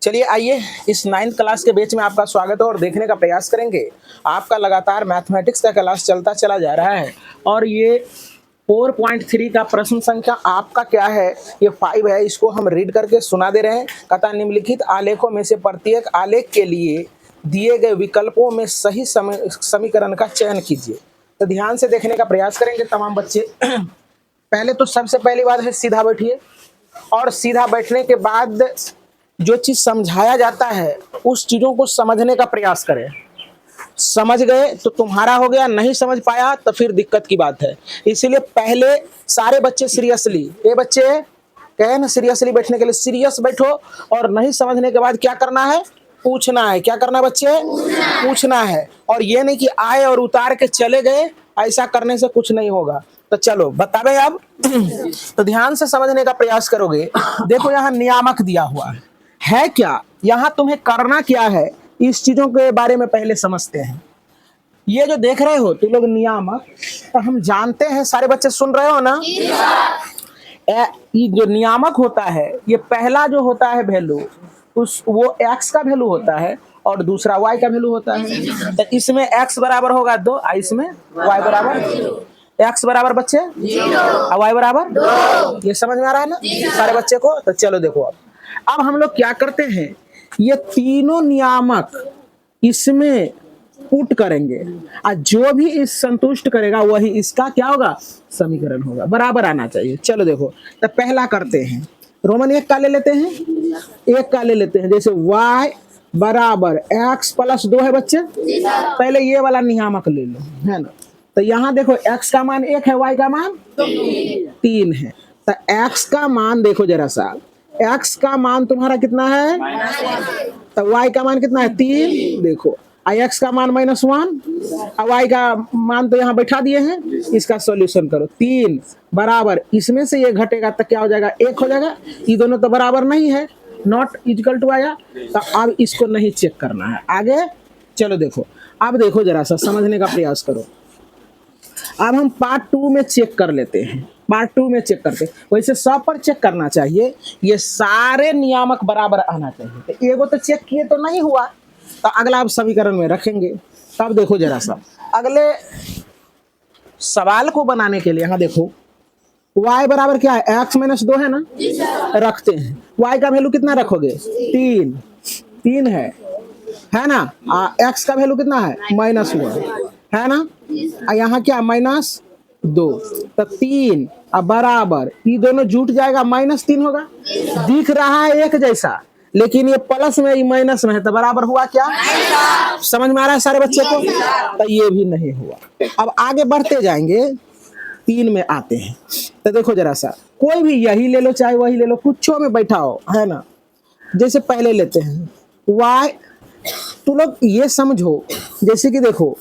चलिए आइए इस 9th क्लास के बैच में आपका स्वागत है और देखने का प्रयास करेंगे। आपका लगातार मैथमेटिक्स का क्लास चलता चला जा रहा है और ये 4.3 का प्रश्न संख्या आपका क्या है, ये 5 है। इसको हम रीड करके सुना दे रहे हैं। कथा निम्नलिखित आलेखों में से प्रत्येक आलेख के लिए दिए गए विकल्पों में सही समीकरण का चयन कीजिए। तो ध्यान से देखने का प्रयास करेंगे तमाम बच्चे। पहले तो सबसे पहली बात है सीधा बैठिए और सीधा बैठने के बाद जो चीज समझाया जाता है उस चीजों को समझने का प्रयास करें। समझ गए तो तुम्हारा हो गया, नहीं समझ पाया तो फिर दिक्कत की बात है। इसीलिए पहले सारे बच्चे सीरियसली, ये बच्चे कहे ना सीरियसली बैठने के लिए, सीरियस बैठो और नहीं समझने के बाद क्या करना है, पूछना है। क्या करना है बच्चे? पूछना है। और ये नहीं कि आए और उतार के चले गए, ऐसा करने से कुछ नहीं होगा। तो चलो बतावे अब। तो ध्यान से समझने का प्रयास करोगे। देखो यहाँ नियामक दिया हुआ है क्या, यहाँ तुम्हें करना क्या है, इस चीजों के बारे में पहले समझते हैं। ये जो देख रहे हो तुम लोग नियामक, तो हम जानते हैं, सारे बच्चे सुन रहे हो ना? ये जो नियामक होता है, ये पहला जो होता है वैल्यू, उस वो x का वैल्यू होता है और दूसरा y का वैल्यू होता है। तो इसमें x बराबर होगा 2 और इसमें y बराबर, x बराबर बच्चे 0 और y बराबर 2। ये समझ में आ रहा है ना सारे बच्चे को? तो चलो देखो अब हम लोग क्या करते हैं, ये तीनों नियामक इसमें पुट करेंगे और जो भी इस संतुष्ट करेगा वही इसका क्या होगा, समीकरण होगा। बराबर आना चाहिए। चलो देखो, तो पहला करते हैं, रोमन 1 का ले लेते हैं, 1 का ले लेते हैं। जैसे y बराबर x प्लस 2 है बच्चे, पहले ये वाला नियामक ले लो, है ना। तो यहाँ देखो x का मान 1 है, y का मान 3 है। तो x का मान देखो जरा सा, x का मान तुम्हारा कितना है, तो y का मान कितना है 3। देखो x का मान -1 और y का मान तो यहाँ बैठा दिए हैं। इसका सॉल्यूशन करो। 3 बराबर, इसमें से ये घटेगा तो क्या हो जाएगा, 1 हो जाएगा। ये दोनों तो बराबर नहीं है, नॉट इक्वल टू आया। तो अब इसको नहीं चेक करना है आगे। चलो देखो, अब देखो जरा सा समझने का प्रयास करो। अब हम पार्ट 2 में चेक कर लेते हैं। पार्ट 2 में चेक करते हैं, वैसे सब पर चेक करना चाहिए, ये सारे नियामक बराबर आना चाहिए। तो एगो तो चेक किए तो नहीं हुआ, तो अगला अब समीकरण में रखेंगे। तब देखो जरा सा अगले सवाल को बनाने के लिए यहाँ देखो, y बराबर क्या है, x - 2 है ना, रखते हैं। y का वैल्यू कितना रखोगे, 3 है ना। x का वैल्यू कितना है, -1 है ना। यहाँ क्या -2, तो 3 अब बराबर, ये दोनों जुट जाएगा, -3 होगा। दिख रहा है एक जैसा, लेकिन ये प्लस में, ये माइनस में है, तो बराबर हुआ क्या? समझ में आ रहा है सारे बच्चे को? तो ये भी नहीं हुआ। अब आगे बढ़ते जाएंगे, 3 में आते हैं। तो देखो जरा सा, कोई भी यही ले लो चाहे वही ले लो, कुछों में बैठाओ, है ना। जैसे पहले लेते हैं y, तुम लोग ये समझो, जैसे कि देखो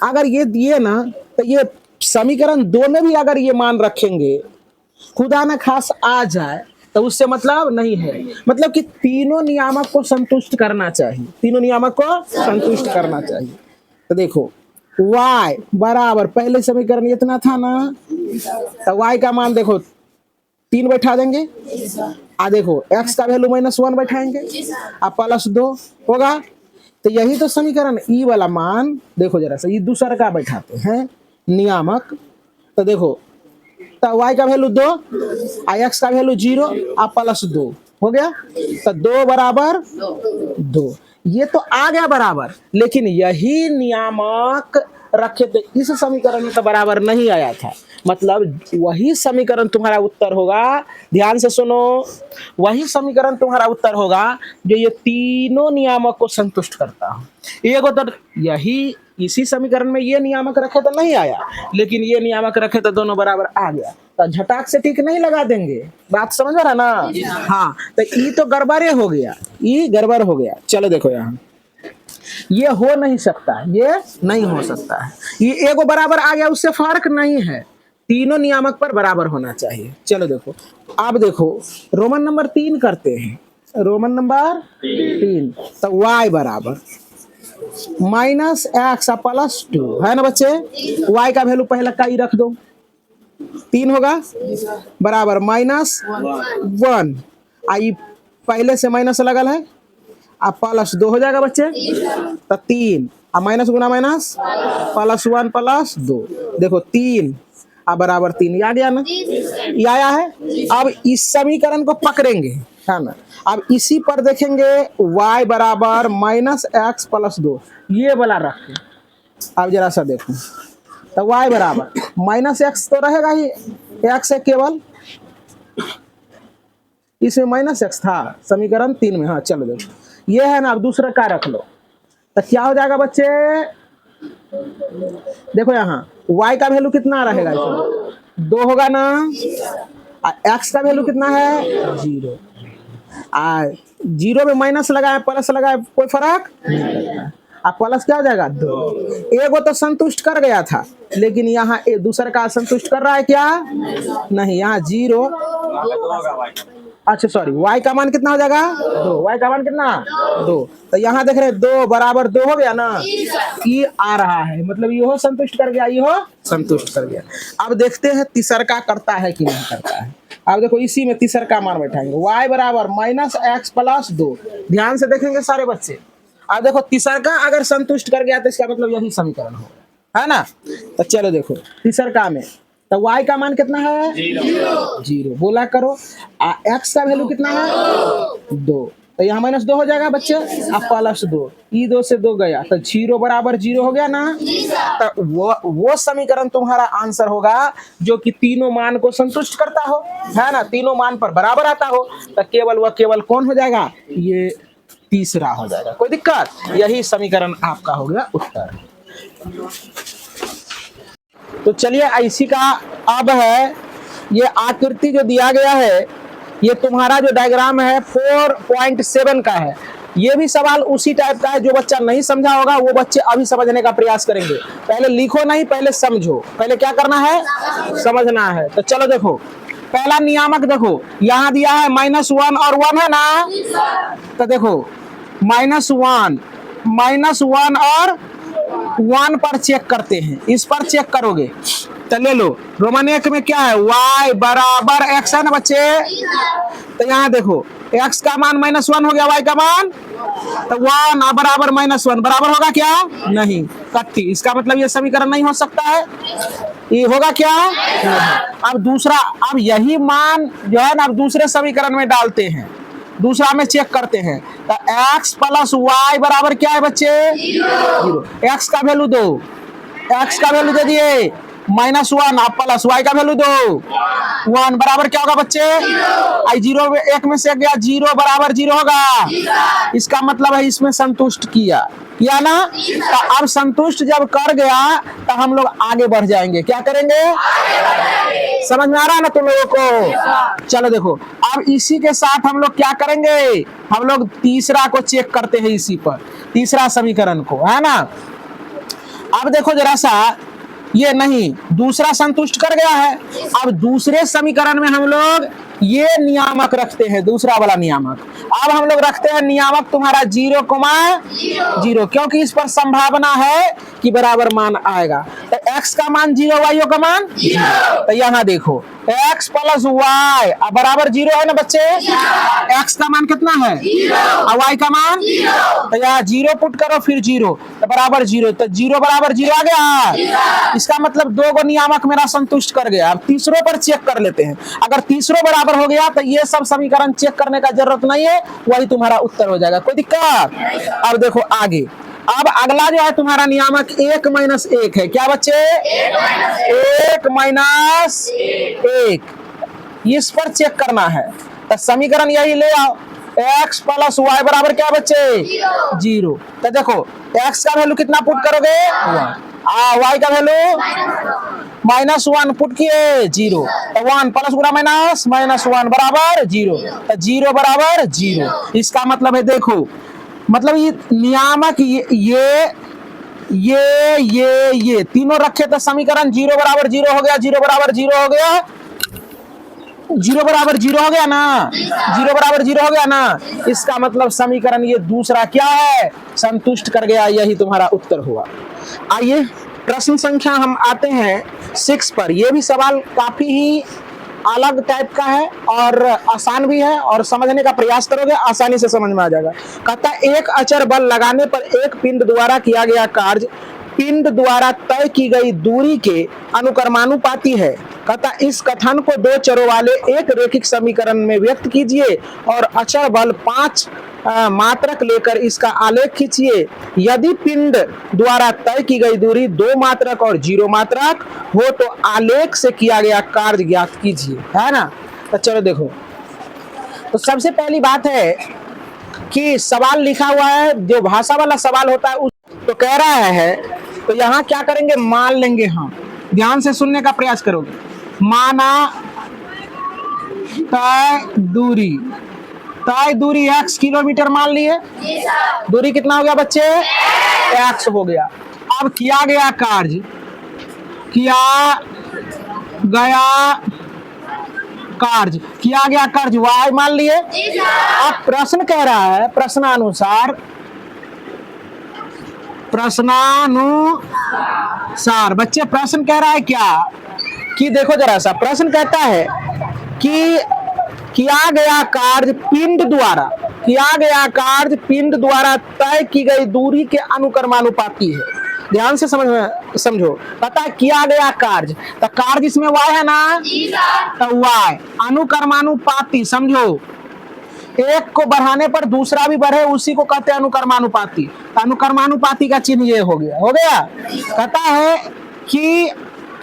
अगर ये दिए ना, तो ये समीकरण 2 में भी अगर ये मान रखेंगे, खुदा न खास आ जाए, तो उससे मतलब नहीं है। मतलब कि तीनों नियामक को संतुष्ट करना चाहिए, तीनों नियामक को संतुष्ट करना चाहिए। तो देखो y बराबर, पहले समीकरण इतना था ना, तो y का मान देखो 3 बैठा देंगे, देखो x का वैल्यू -1 बैठाएंगे, +2 होगा। तो यही तो समीकरण, ई वाला मान देखो जरा सा, ये दूसरा का बैठाते हैं नियामक। तो देखो, तो y का वैल्यू 2 और x का वैल्यू 0 और +2 हो गया। तो 2 बराबर 2, ये तो आ गया बराबर। लेकिन यही नियामक रखे थे इस समीकरण में, तो बराबर नहीं आया था। मतलब वही समीकरण तुम्हारा उत्तर होगा। ध्यान से सुनो, वही समीकरण तुम्हारा उत्तर होगा जो ये तीनों नियामक को संतुष्ट करता हो। एक तो यही, इसी समीकरण में ये नियामक रखे तो नहीं आया, लेकिन ये नियामक रखे तो दोनों बराबर आ गया। तो झटाक से टिक नहीं लगा देंगे, बात समझ रहा ना? हाँ, तो ये तो गड़बड़े हो गया, ये गड़बड़ हो गया। चलो देखो, यहाँ ये हो नहीं सकता, ये नहीं हो सकता है। ये एगो बराबर आ गया, उससे फर्क नहीं है, तीनों नियामक पर बराबर होना चाहिए। चलो देखो, अब देखो रोमन नंबर 3 करते हैं। रोमन नंबर 3, तो y बराबर -x +2 है ना बच्चे। y का वैल्यू पहले का ही रख दो, 3 होगा, बराबर -1 आई पहले से माइनस लगल है, अब प्लस 2 हो जाएगा बच्चे, तो 3 अब माइनस गुना माइनस +1 +2, देखो 3 अब बराबर 3, ये आ गया ना, ये आया है। अब इस समीकरण को पकड़ेंगे, है ना, अब इसी पर देखेंगे y बराबर -x + 2, ये वाला रख के अब जरा सा देखो, तो y बराबर -x तो रहेगा ही, x है केवल, इसमें -x था समीकरण 3 में, हाँ चलो देखो ये है ना। अब दूसरा का रख लो, तो क्या हो जाएगा बच्चे, देखो यहाँ y का वैल्यू कितना रहेगा, 2 होगा ना, x का वैल्यू कितना है 0, 0 में माइनस लगाए प्लस लगाए कोई फर्क नहीं पड़ता, अब प्लस क्या हो जाएगा 2, एगो तो संतुष्ट कर गया था, लेकिन यहाँ दूसरा का संतुष्ट कर रहा है क्या, नहीं, यहाँ 0, अच्छा सॉरी, y का मान कितना हो जाएगा 2, y का मान कितना 2, तो यहाँ देख रहे हैं 2 बराबर 2 हो गया ना, ये आ रहा है, मतलब ये हो संतुष्ट कर गया, ये हो संतुष्ट कर गया। अब देखते हैं तीसरा का करता है कि नहीं करता है। अब देखो इसी में तीसरा का मान बैठाएंगे, y बराबर -x + 2, ध्यान से देखेंगे सारे बच्चे। अब देखो तीसरा का अगर संतुष्ट कर गया तो इसका मतलब यही समीकरण होगा, है ना। तो चलो देखो तीसरा का में, तो y का मान कितना है 0, बोला करो, x का वैल्यू कितना है 2, तो यहाँ -2 हो जाएगा बच्चे, अब +2, ई 2 से 2 गया, तो 0 बराबर 0 हो गया ना, तो वो समीकरण तुम्हारा आंसर होगा जो कि तीनों मान को संतुष्ट करता हो, है ना, तीनों मान पर बराबर आता हो, तो केवल कौन हो जाएगा, ये तीसरा हो जाएगा। कोई दिक्कत, यही समीकरण आपका हो गया उत्तर। तो चलिए इसी का अब है ये आकृति जो दिया गया है, ये तुम्हारा जो डायग्राम है 4.7 का है, ये भी सवाल उसी टाइप का है। जो बच्चा नहीं समझा होगा वो बच्चे अभी समझने का प्रयास करेंगे, पहले लिखो नहीं, पहले समझो, पहले क्या करना है समझना है। तो चलो देखो पहला नियामक देखो, यहाँ दिया है -1 और 1 है ना, तो देखो -1 और 1 पर चेक करते हैं, इस पर चेक करोगे तो ले लो, रोमन 1 में क्या है y बराबर x है ना बच्चे, तो यहाँ देखो x का मान -1 हो गया, y का मान तो 1 बराबर -1 बराबर होगा क्या, नहीं, कट्टी, इसका मतलब ये समीकरण नहीं हो सकता है, ये होगा क्या। अब दूसरा, अब यही मान जो है ना अब दूसरे समीकरण में डालते हैं, दूसरा में चेक करते हैं, तो x + y बराबर क्या है बच्चे 0, x का वैल्यू दो, x का वैल्यू दे दिए -1 आप प्लस y का वैल्यू दो 1 बराबर क्या होगा बच्चे, आई 0 1 में से गया 0 बराबर 0 होगा, इसका मतलब है इसमें संतुष्ट किया ना, तो अब संतुष्ट जब कर गया तो हम लोग आगे बढ़ जाएंगे, क्या करेंगे समझ में आ रहा है ना तुम लोगों को। चलो देखो अब इसी के साथ हम लोग क्या करेंगे, हम लोग तीसरा को चेक करते हैं, इसी पर तीसरा समीकरण को, है ना। अब देखो जरा सा, ये नहीं दूसरा संतुष्ट कर गया है, अब दूसरे समीकरण में हम लोग ये नियामक रखते हैं, दूसरा वाला नियामक, अब हम लोग रखते हैं नियामक तुम्हारा 0,0, क्योंकि इस पर संभावना है कि बराबर मान आएगा, तो x का मान 0, y का मान 0, तो यहाँ देखो x + y बराबर 0 है ना बच्चे, x का मान कितना है और y का मान, तो यहाँ 0 पुट करो फिर 0, तो बराबर 0, तो 0 बराबर 0 आ गया, इसका मतलब 2 गो नियामक मेरा संतुष्ट कर गया। अब तीसरों पर चेक कर लेते हैं, अगर तीसरों बराबर हो गया तो ये सब समीकरण चेक करने का जरूरत नहीं है, वही तुम्हारा उत्तर हो जाएगा, कोई दिक्कत। अब देखो आगे, अब अगला जो है तुम्हारा नियामक 1 - 1 है, क्या बच्चे 1 - 1, इस पर चेक करना है, तो समीकरण यही ले आओ, x + y बराबर क्या बच्चे 0, तो देखो x का वैल्यू कितना पुट करोगे 1, y का वैल्यू -1 पुट किए 0, तो 1 प्लस गुना माइनस -1 बराबर 0, तो 0 बराबर 0, इसका मतलब है देखो, मतलब ये नियामक ये तीनों रखे तो समीकरण 0 बराबर 0 हो गया, 0 बराबर 0 हो गया, 0 बराबर 0 हो गया ना, 0 बराबर 0 हो गया ना, इसका मतलब समीकरण ये दूसरा क्या है संतुष्ट कर गया, यही तुम्हारा उत्तर हुआ। आइए प्रश्न संख्या हम आते हैं 6 पर, यह भी सवाल काफी ही अलग टाइप का है और आसान भी है, और समझने का प्रयास करोगे आसानी से समझ में आ जाएगा। कहता है एक अचर बल लगाने पर एक पिंड द्वारा किया गया कार्य पिंड द्वारा तय की गई दूरी के अनुक्रमानुपाती है। कहता इस कथन को दो चरों वाले एक रैखिक समीकरण में व्यक्त कीजिए और अचर बल 5 मात्रक लेकर इसका आलेख खींचिए। यदि पिंड द्वारा तय की गई दूरी 2 मात्रक और 0 मात्रक हो तो आलेख से किया गया कार्य ज्ञात कीजिए, है ना। तो चलो देखो, तो सबसे पहली बात है कि सवाल लिखा हुआ है, जो भाषा वाला सवाल होता है उस तो कह रहा है, तो यहाँ क्या करेंगे, मान लेंगे हम। ध्यान से सुनने का प्रयास करोगे। माना तय दूरी x किलोमीटर मान लिए, दूरी कितना हो गया बच्चे, x हो गया। अब किया गया कार्य y मान लिए। अब प्रश्न कह रहा है, प्रश्नानुसार बच्चे प्रश्न कह रहा है क्या कि देखो जरा सा, प्रश्न कहता है कि किया गया कार्य पिंड द्वारा तय की गई दूरी के अनुक्रमानुपाती है। ध्यान से समझो। पता है किया गया कार्य, तो कार्य इसमें y है ना, तो y अनुक्रमानुपाती, समझो एक को बढ़ाने पर दूसरा भी बढ़े उसी को कहते हैं अनुक्रमानुपाती। अनुक्रमानुपाती का चिन्ह ये हो गया। कहता है कि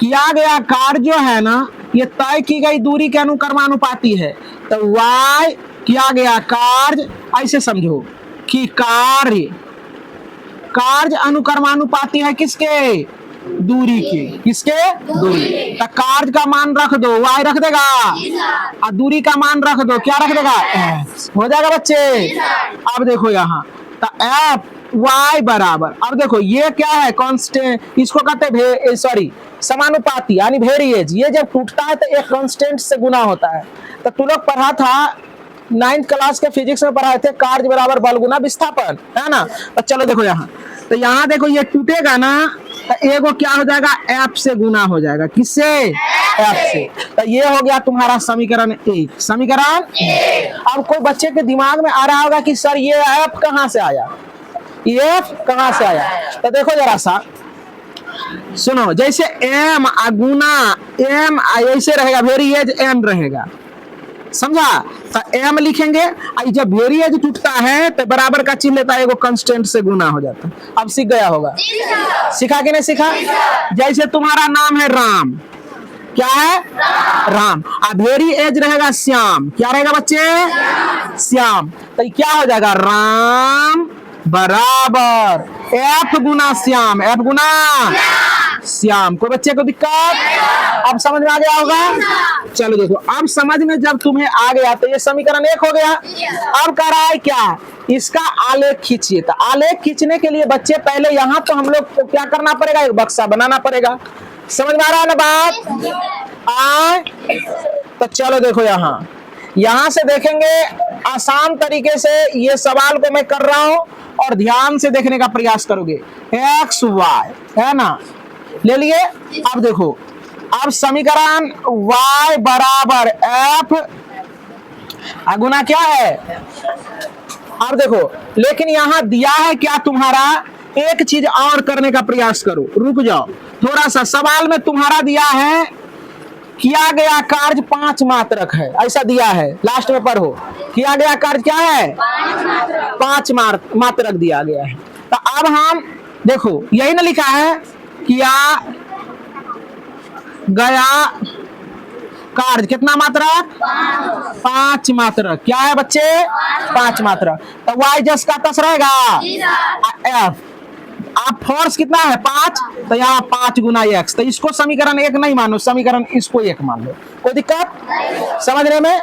किया गया कार्य जो है ना, ये तय की गई दूरी के अनुक्रमानुपाती है। तो y किया गया कार्य, ऐसे समझो कि कार्य अनुक्रमानुपाती है किसके, दूरी के, किसके, दूरी। तो कार्य का मान रख दो, y रख देगा, और दूरी का मान रख दो, क्या रख देगा, हो जाएगा बच्चे। अब देखो यहाँ, तो f y बराबर, अब देखो ये क्या है, कांस्टेंट, इसको कहते हैं समानुपाती यानी वेरिएज। ये जब टूटता है तो एक कांस्टेंट से गुना होता है। तो तू लोग पढ़ा था 9th क्लास के फिजिक्स में पढ़ाए थे, कार्य बराबर बल गुना विस्थापन, है ना। तो चलो देखो यहाँ, तो यहाँ देखो ये टूटेगा ना, तो एगो क्या हो जाएगा, एफ से गुना हो जाएगा, किससे, एफ से। तो ये हो गया तुम्हारा समीकरण 1। समीकरण 1। अब कोई बच्चे के दिमाग में आ रहा होगा कि सर ये एफ कहाँ से आया, एफ कहाँ से आया। तो देखो जरा सा सुनो, जैसे एम गुना एम ऐसे रहेगा, वेरिएज एम रहेगा, समझा। तो एम लिखेंगे, जब वेरिएज टूटता है तो बराबर का चिन्ह लेता है, एगो कांस्टेंट से गुना हो जाता है। अब सीख गया होगा, सीखा कि नहीं सीखा। जैसे तुम्हारा नाम है राम, क्या है, राम। अब वेरिएज रहेगा श्याम, क्या रहेगा बच्चे, श्याम। तो क्या हो जाएगा, राम बराबर एफ गुना श्याम, एफ गुना श्याम। कोई बच्चे को दिक्कत, अब समझ में आ गया होगा। चलो देखो, अब समझ में जब तुम्हें आ गया तो ये समीकरण 1 हो गया। अब कह रहा है क्या, इसका आलेख खींचिए। तो आलेख खींचने के लिए बच्चे पहले यहाँ तो हम लोग को क्या करना पड़ेगा, एक बक्सा बनाना पड़ेगा। समझ में आ रहा है ना बात, तो चलो देखो यहाँ से देखेंगे आसान तरीके से ये सवाल को मैं कर रहा हूं और ध्यान से देखने का प्रयास करोगे। एक्स वाई है ना, ले लिए। अब देखो, अब समीकरण y बराबर एफ गुना क्या है। अब देखो, लेकिन यहां दिया है क्या तुम्हारा, एक चीज और करने का प्रयास करो, रुक जाओ थोड़ा सा। सवाल में तुम्हारा दिया है किया गया कार्य 5 मात्रक है, ऐसा दिया है, लास्ट में पढ़ो। किया गया कार्य क्या है, 5 मात्रक दिया गया है। तो अब हम देखो, यही ना लिखा है, किया गया कार्य कितना मात्रक, 5 मात्रक। क्या है बच्चे, 5 मात्रक। तो y जस का तस रहेगा, एफ। आप फोर्स कितना है, 5, तो यहाँ 5 गुना x। तो इसको समीकरण 1 नहीं मानो, समीकरण इसको 1 मान लो, कोई दिक्कत समझने में।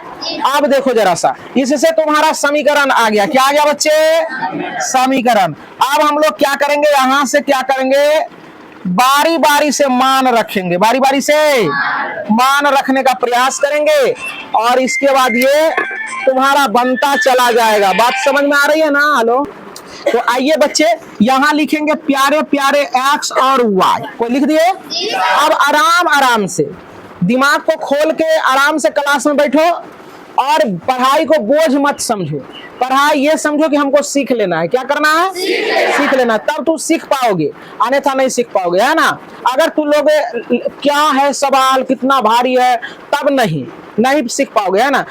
अब देखो जरा सा, इससे तुम्हारा समीकरण आ गया। क्या आ गया बच्चे, समीकरण। अब हम लोग क्या करेंगे, यहां से क्या करेंगे, बारी बारी से मान रखेंगे, बारी बारी से मान रखने का प्रयास करेंगे, और इसके बाद ये तुम्हारा बनता चला जाएगा। बात समझ में आ रही है ना, हेलो। तो आइए बच्चे, यहां लिखेंगे प्यारे प्यारे x और y को लिख दिए। अब आराम आराम से दिमाग को खोल के आराम से क्लास में बैठो और पढ़ाई को बोझ मत समझो। पढ़ाई ये समझो कि हमको सीख लेना है। क्या करना है? सीख लेना, तब तू सीख पाओगे, अन्यथा नहीं सीख पाओगे, है ना। अगर तू लोग क्या है सवाल कितना भारी है, तब नहीं सीख पाओगे, है ना।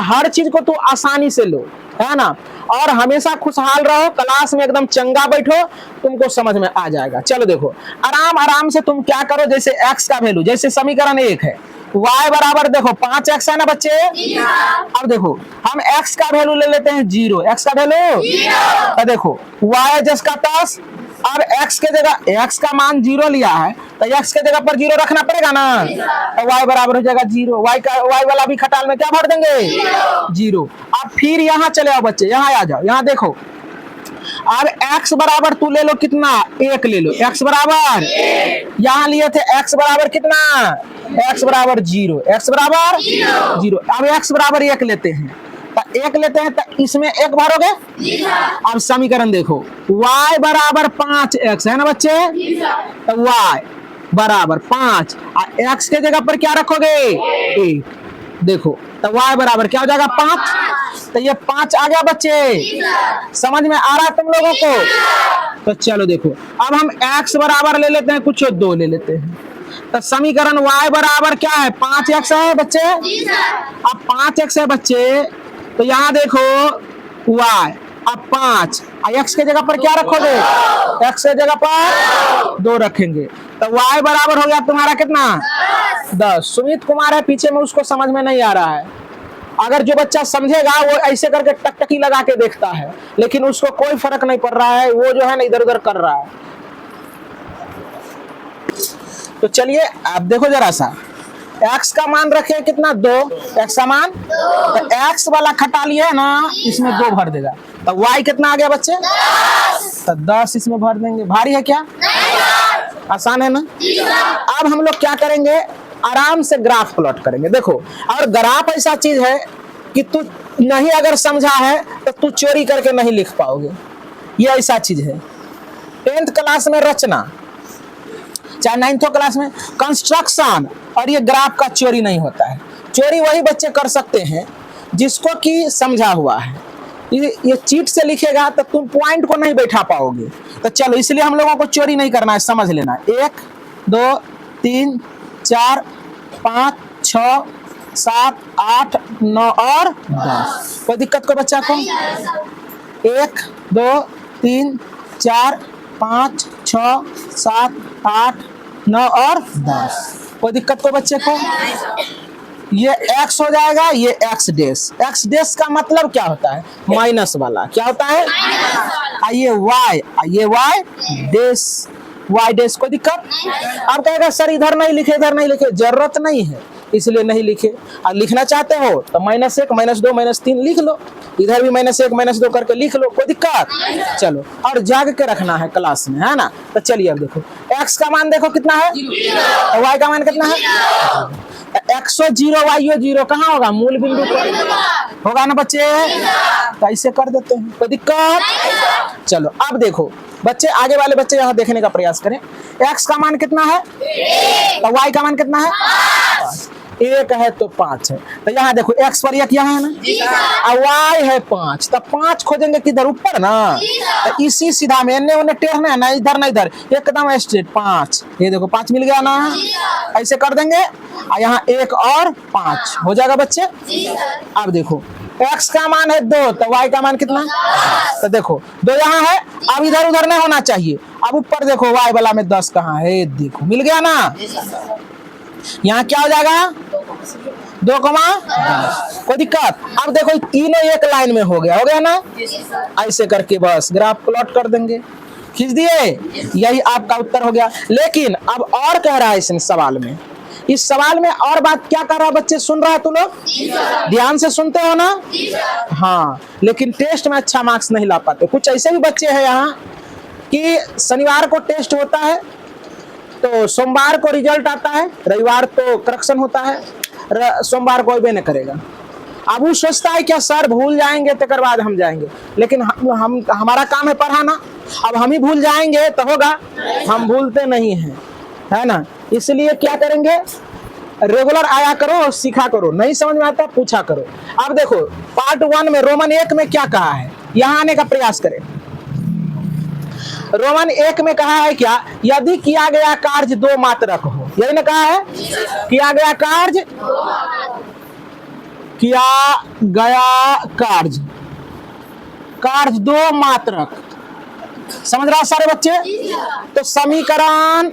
हर चीज को तू आसानी से लो, है ना। और हमेशा खुशहाल रहो, क्लास में एकदम चंगा बैठो, तुमको समझ में आ जाएगा। चलो देखो, आराम से तुम क्या करो, जैसे x का वैल्यू, जैसे समीकरण 1 है, y बराबर देखो 5x है ना बच्चे। अब देखो हम x का वैल्यू ले लेते हैं 0, x का वैल्यू, तो देखो y जिसका 10, अब x के जगह, x का मान 0 लिया है तो x के जगह पर 0 रखना पड़ेगा ना, तो y बराबर हो जाएगा 0। y वाला भी खटाल में क्या भर देंगे? 0। अब फिर यहाँ चले आओ बच्चे, यहाँ आ जाओ, यहाँ देखो, अब x बराबर तू ले लो कितना, 1 ले लो, x बराबर, यहाँ लिए थे x बराबर कितना, x बराबर 0, x बराबर 0। अब x बराबर 1 लेते हैं, तो 1 लेते हैं तो इसमें 1 भरोगे। अब समीकरण देखो, y बराबर 5x है ना बच्चे, तो y बराबर 5, और x के जगह पर क्या रखोगे? 1। देखो तो y बराबर क्या हो जाएगा? 5। तो ये 5 आ गया बच्चे, समझ में आ रहा है तुम लोगों को? तो चलो देखो, अब हम x बराबर ले लेते हैं, कुछ 2 ले लेते हैं, तो समीकरण y बराबर क्या है? 5x है बच्चे। अब 5x है बच्चे, तो यहाँ देखो y, अब 5, x के जगह पर क्या रखोगे? x के जगह पर 2 रखेंगे, तो y बराबर हो गया तुम्हारा कितना? 10। सुमित कुमार है पीछे में, उसको समझ में नहीं आ रहा है। अगर जो बच्चा समझेगा वो ऐसे करके टकटकी लगा के देखता है, लेकिन उसको कोई फर्क नहीं पड़ रहा है, वो जो है ना इधर उधर कर रहा है। तो चलिए आप देखो जरा सा, x का मान रखे कितना? 2, x का मान, तो x वाला खटा लिया है ना, इसमें 2 भर देगा, तो y कितना आ गया बच्चे? 10। तो 10 इसमें भर देंगे। भारी है क्या? आसान है ना। अब हम लोग क्या करेंगे, आराम से ग्राफ प्लॉट करेंगे। देखो, और ग्राफ ऐसा चीज है कि तू नहीं अगर समझा है तो तू चोरी करके नहीं लिख पाओगे, ये ऐसा चीज है। 10th क्लास में रचना, चाहे 9th क्लास में कंस्ट्रक्शन, और ये ग्राफ का चोरी नहीं होता है। चोरी वही बच्चे कर सकते हैं जिसको कि समझा हुआ है। ये चीट से लिखेगा तो तुम पॉइंट को नहीं बैठा पाओगे। तो चलो, इसलिए हम लोगों को चोरी नहीं करना है, समझ लेना। 1 2 3 4 5 6 7 8 9 और 10। कोई दिक्कत को बच्चा को? 1 2 3 4 5 6 7 8 9 और 10। कोई दिक्कत को बच्चे को? ये x हो जाएगा, ये x डैश। x डैश का मतलब क्या होता है? माइनस वाला। क्या होता है? ये y, ये y डैश, y डैश। कोई दिक्कत? अब कहेगा सर इधर नहीं लिखे, इधर नहीं लिखे, जरूरत नहीं है इसलिए नहीं लिखे। और लिखना चाहते हो तो -1 -2 -3 लिख लो, इधर भी -1 -2 करके लिख लो, कोई दिक्कत? चलो, और जाग के रखना है क्लास में, है ना। तो चलिए अब देखो, x का मान देखो कितना है, और y का मान कितना है? x 0 y 0 कहाँ होगा? मूल बिंदु पर होगा ना बच्चे। तो ऐसे कर देते हैं, कोई दिक्कत? चलो अब देखो बच्चे, आगे वाले बच्चे यहाँ देखने का प्रयास करें। x का मान कितना है, तो y का मान कितना है? 5। 1 है तो 5 है, तो यहाँ देखो x पर 1 यहाँ है ना, और y है 5, तो 5 खोजेंगे किधर? ऊपर ना। तो इसी सीधा में एने ओने टेढ़ना है ना, इधर ना इधर, एकदम स्ट्रेट 5। ये देखो 5 मिल गया ना, ऐसे कर देंगे, और यहाँ 1 और 5 हो जाएगा बच्चे। अब देखो x का मान है 2, तो y का मान कितना? तो देखो 2 यहाँ है, अब इधर उधर नहीं होना चाहिए। अब ऊपर देखो y वाला में 10 कहाँ है? देखो मिल गया ना। यहाँ क्या हो जाएगा? 2, कोई दिक्कत? अब देखो तीनों एक लाइन में हो गया ना, ऐसे करके बस ग्राफ प्लॉट कर देंगे, खींच दिए, यही आपका उत्तर हो गया। लेकिन अब और कह रहा है इस सवाल में, इस सवाल में और बात क्या कर रहा है बच्चे? सुन रहा है तू लोग? ध्यान से सुनते हो ना? हाँ, लेकिन टेस्ट में अच्छा मार्क्स नहीं ला पाते। कुछ ऐसे भी बच्चे हैं यहाँ कि शनिवार को टेस्ट होता है, तो सोमवार को रिजल्ट आता है, रविवार को करेक्शन होता है, सोमवार को अबे न करेगा। अब वो सोचता है क्या सर भूल जाएंगे तो बाद हम जाएंगे, लेकिन हम हमारा काम है पढ़ाना। अब हम ही भूल जाएंगे तो होगा? हम भूलते नहीं हैं, है ना। इसलिए क्या करेंगे, रेगुलर आया करो, सीखा करो, नहीं समझ में आता पूछा करो। अब देखो पार्ट 1 में रोमन 1 में क्या कहा है, यहां आने का प्रयास करें। रोमन 1 में कहा है क्या, यदि किया गया कार्य दो मात्रक हो, यही ना कहा है, किया गया कार्य, किया गया कार्य, कार्य दो मात्रक, समझ रहा सारे बच्चे। तो समीकरण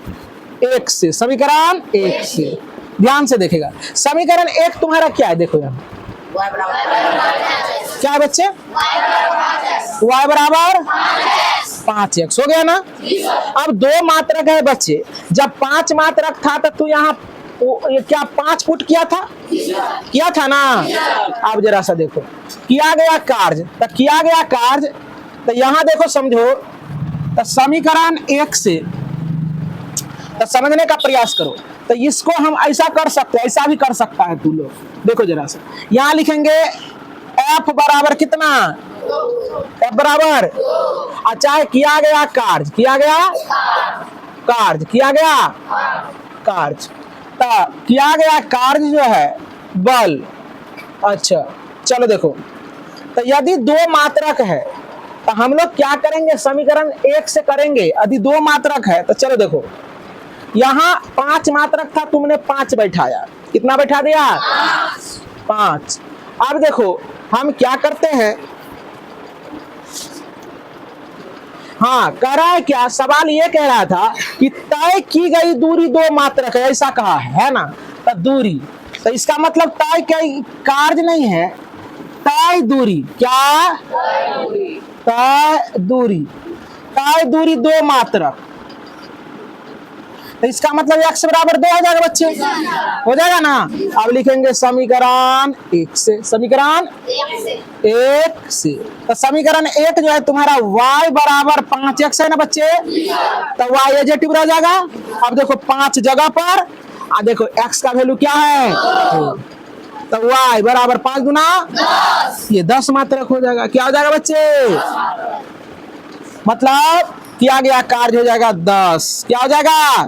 1 से, समीकरण 1 से ध्यान से देखेगा, समीकरण 1 तुम्हारा क्या है, देखो यहाँ क्या है बच्चे, y बराबर 5x हो गया ना। अब दो मात्रक है बच्चे, जब 5 मात्रक था तो तू यहाँ ये क्या 5 पुट किया था ना। अब जरा सा देखो किया गया कार्य, तो किया गया कार्य, तो यहाँ देखो समझो, तो समीकरण 1 से तो समझने का प्रयास करो। तो इसको हम ऐसा कर सकते हैं, ऐसा भी कर सकता है तू लोग, देखो जरा सा यहाँ लिखेंगे f बराबर कितना, f बराबर, अच्छा किया गया कार्य, किया गया कार्य, किया गया कार्य, तो किया गया कार्य जो है बल। अच्छा चलो देखो, तो यदि दो मात्रक है तो हम लोग क्या करेंगे, समीकरण 1 से करेंगे। यदि दो मात्रक है तो चलो देखो, यहाँ 5 मात्रक था, तुमने 5 बैठाया, कितना बैठा दिया, 5। अब देखो हम क्या करते हैं, हाँ कह रहा है क्या, सवाल ये कह रहा था कि तय की गई दूरी दो मात्रक है, ऐसा कहा है ना। तो दूरी, तो इसका मतलब तय कार्य नहीं है, तय दूरी, क्या तय दूरी, तय दूरी दो मात्रक, तो इसका मतलब x बराबर 2 हो जाएगा बच्चे, हो जाएगा ना। अब लिखेंगे समीकरण 1 से, समीकरण 1 से, तो समीकरण 1 जो है तुम्हारा y बराबर 5x है ना बच्चे, तो y एजेटिव रह जाएगा। अब देखो 5 जगह पर, देखो x का वैल्यू क्या है, तो y बराबर 5 गुना 10, ये 10 मात्रक हो जाएगा। क्या हो जाएगा बच्चे, मतलब किया गया कार्य हो जाएगा 10, क्या हो जाएगा,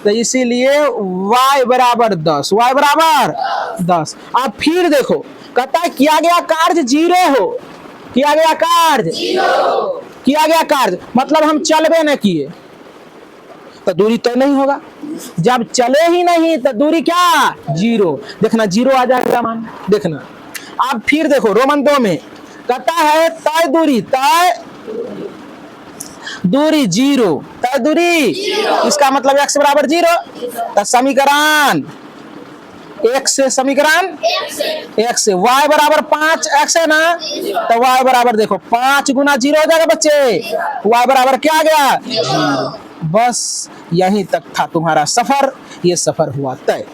तो इसीलिए y बराबर 10, y बराबर 10। अब फिर देखो कहता है किया गया कार्य 0 हो, किया गया कार्य 0, किया गया कार्य मतलब हम चलबे न किए तो दूरी तो नहीं होगा, जब चले ही नहीं तो दूरी क्या 0, देखना 0 आ जाएगा मान, देखना। अब फिर देखो रोमन 2 में कहता है तय दूरी, तय दूरी 0, तय दूरी, इसका मतलब x बराबर 0, तो समीकरण 1 से, समीकरण 1 से y बराबर 5x है ना, तो y बराबर देखो 5 गुना 0 हो जाएगा बच्चे, y बराबर क्या आ गया 0। बस यहीं तक था तुम्हारा सफर, ये सफर हुआ तय।